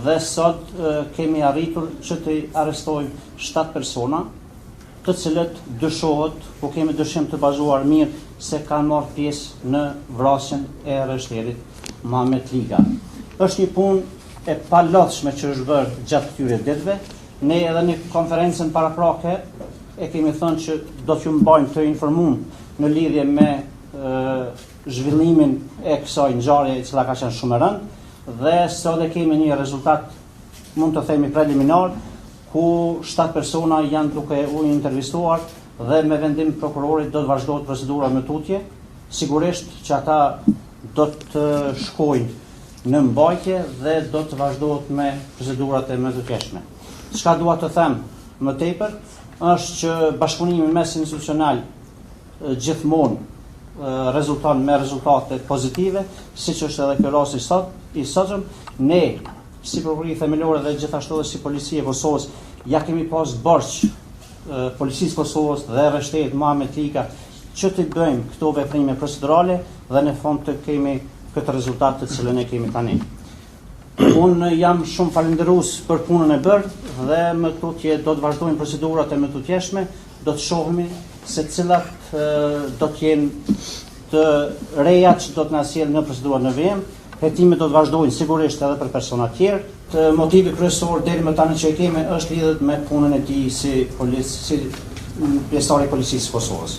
dhe sot kemi arritur që të arrestojmë 7 persona, të cilët dyshohet, ku kemi dyshim të bazuar mirë, se kanë marrë pjesë në vrasjen e arreshterit Muhamet Liga. Është një punë e palodhshme që është bërë gjatë këtyre ditëve. Ne edhe në konferencën paraprake e kemi thënë që do t'ju mbajmë të informuar në lidhje me zhvillimin e kësaj ngjarje e cila ka qenë shumë e rëndë, dhe sot e kemi një rezultat, mund të themi preliminar, ku 7 persona janë duke u intervistuar dhe me vendim prokurorit do të vazhdohet procedura me tutje. Sigurisht që ata do të shkojnë në mbajtje dhe do të vazhdohet me procedurat e mëdukeshme. Çka dua të them më tepër është që bashkëpunimi mes institucional gjithmonë rezulton me rezultate pozitive, siç është edhe ky rast i sotëm. Ne, si prokurori themelore dhe gjithashtu edhe si policia e Kosovës, ja kemi pas borxh policisë Kosovës dhe arreshterit Muhamet Liga që të bëjmë këto veprime procedurale dhe në fund të kemi këtë rezultat të cilën e kemi tani. Unë jam shumë falënderues për punën e bërë dhe më tutje do të vazhdojmë procedurat e mëtutjeshme, do të shohimi se cilat do të jenë të reja që do të na sjellë në procedurat në VM. Hetimet do të vazhdojnë sigurisht edhe për persona të tjerë. Motivi kryesor deri më tani që e kemi është lidhur me punën e tij si pjesëtar i policisë së Kosovës.